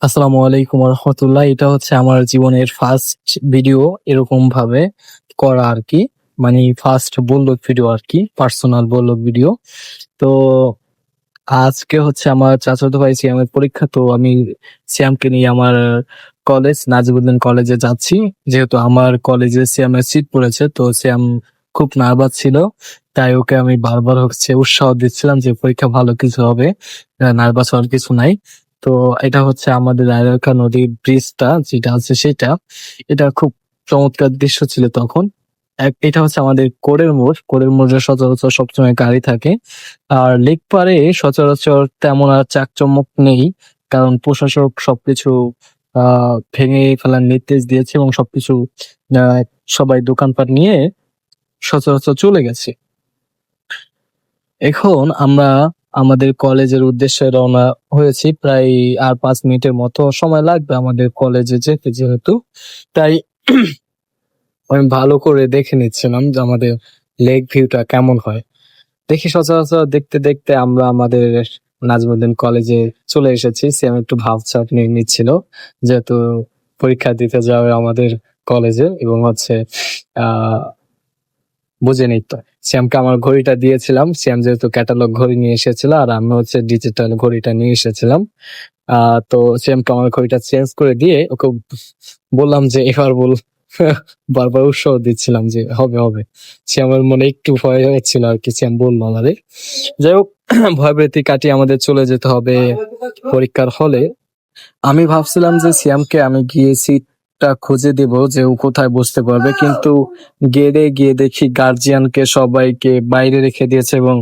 আসসালামু আলাইকুম রহমতুল্লাহ। এটা হচ্ছে আমার জীবনের ফার্স্ট ভিডিও এরকম ভাবে করা আর কি। মানে ফার্স্ট বললো ভিডিও আর কি, পার্সোনাল বললো ভিডিও। তো আজকে হচ্ছে আমার চাচাতো ভাই সিয়ামের পরীক্ষা, তো আমি সিয়ামকে নিয়ে আমার কলেজ নাজিবুদ্দিন কলেজে যাচ্ছি। যেহেতু আমার কলেজে সিয়ামের সিট পড়েছে, তো সিয়াম খুব নার্ভাস ছিল। তাই ওকে আমি বারবার হচ্ছে উৎসাহ দিচ্ছিলাম যে পরীক্ষা ভালো কিছু হবে, নার্ভাস হওয়ার কিছু নাই। তো এটা হচ্ছে আমাদের আয়রকা নদীর ব্রিজটা যেটা আছে সেটা, এটা খুব চমৎকার দৃশ্য ছিল তখন। এটা হচ্ছে আমাদের কোরের মোড়, কোরের মোড়ে সচরাচর সবসময় গাড়ি থাকে। আর লেক পারে সচরাচর তেমন আর চাকচমক নেই, কারণ প্রশাসক সবকিছু ভেঙে ফেলার নির্দেশ দিয়েছে এবং সবকিছু আহ, সবাই দোকানপাট নিয়ে সচরাচর চলে গেছে। এখন আমরা আমাদের কলেজের উদ্দেশ্যে রওনা হয়েছি। প্রায় আর 5 মিনিটের মতো সময় লাগবে আমাদের কলেজে যেতে, যেহেতু তাই আমি ভালো করে দেখে নিচ্ছিলাম যে আমাদের লেক ভিউটা কেমন হয়। দেখি সচরাচর দেখতে দেখতে আমরা আমাদের নাজমুদ্দিন কলেজে চলে এসেছি। সিয়াম একটু ভাবসাব নিয়ে নিচ্ছিল, যেহেতু পরীক্ষা দিতে যাবে আমাদের কলেজে এবং হচ্ছে আহ বুঝে নিত। শ্যামকে আমার ঘড়িটা দিয়েছিলাম, শ্যাম যেহেতু ক্যাটালগ ঘড়ি নিয়ে এসেছিল আর আমি হচ্ছে ডিজিটাল ঘড়িটা নিয়ে এসেছিলাম। তো শ্যামকে আমার ঘড়িটা চেঞ্জ করে দিয়ে ওকে বললাম যে এবার বল। বারবার উৎসাহ দিচ্ছিলাম যে হবে হবে। শ্যামের মনে একটু ভয় হয়েছিল আর কি, শ্যাম বললো আমাদের। যাই হোক, ভয় ভীতি কাটিয়ে আমাদের চলে যেতে হবে পরীক্ষার হলে। আমি ভাবছিলাম যে সিয়ামকে আমি গিয়ে সিটটা খুঁজে দিব যে ও কোথায় বসতে পারবে, কিন্তু গিয়ে দেখি গার্জিয়ানকে সবাইকে বাইরে রেখে দিয়েছে এবং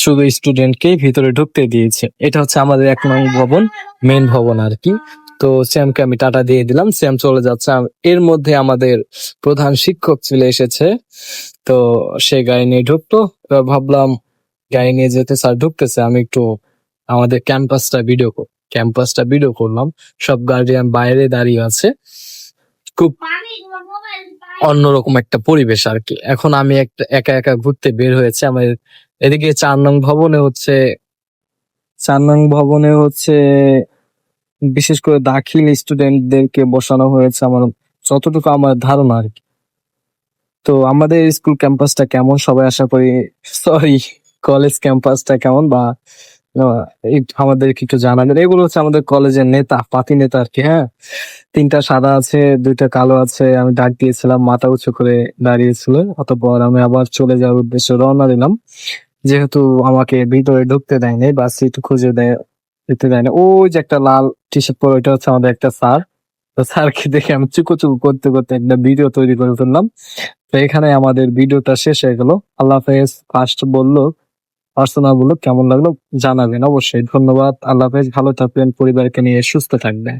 শুধু স্টুডেন্টকেই ভিতরে ঢুকতে দিয়েছে। এটা হচ্ছে আমাদের 1 নং ভবন, মেন ভবন আর কি। তো শ্যামকে আমি টাটা দিয়ে দিলাম, শ্যাম চলে যাচ্ছে। এর মধ্যে আমাদের প্রধান শিক্ষক চলে এসেছে। তো সে গাড়ি নিয়ে ঢুকতো। এবার ভাবলাম গাড়ি নিয়ে যেতে স্যার ঢুকতেছে, আমি একটু আমাদের ক্যাম্পাসটা ভিডিও করলাম। সব গার্ডিয়ান বাইরে দাঁড়িয়ে আছে, খুব অন্যরকম একটা পরিবেশ আর কি। এখন আমি একটা একা একা ঘুরতে বের হয়েছে আমার এদিকে 4 নং ভবনে হচ্ছে বিশেষ করে দাখিল স্টুডেন্টদেরকে বসানো হয়েছে আমার যতটুকু আমার ধারণা আর কি। তো আমাদের স্কুল ক্যাম্পাসটা কেমন সবাই আশা করি, সরি, কলেজ ক্যাম্পাসটা কেমন বা আমাদেরকে একটু জানাবেন। এগুলো হচ্ছে আমাদের কলেজের নেতা, পাতি নেতা আর কি। হ্যাঁ, 3টা সাদা আছে, 2টা কালো আছে। আমি ডাক দিয়েছিলাম, মাথা উঁচু করে দাঁড়িয়েছিল। অতঃপর আমি আবার চলে যাওয়ার উদ্দেশ্যে রওনা দিলাম, যেহেতু আমাকে ভিতরে ঢুকতে দেয়নি বা সিট খুঁজে দিতে দেয়নি। ওই যে একটা লাল টি শার্ট পরে, ওইটা হচ্ছে আমাদের একটা স্যার। তো স্যারকে দেখে আমি চুকো চুকো করতে করতে একটা ভিডিও তৈরি করে ফেললাম। তো এখানে আমাদের ভিডিওটা শেষ হয়ে গেল। আল্লাহ হাফেজ। ফার্স্ট বললো, পার্সোনাল বললো, কেমন লাগলো জানাবেন অবশ্যই। ধন্যবাদ। আল্লাহ হাফেজ। ভালো থাকবেন, পরিবারকে নিয়ে সুস্থ থাকবেন।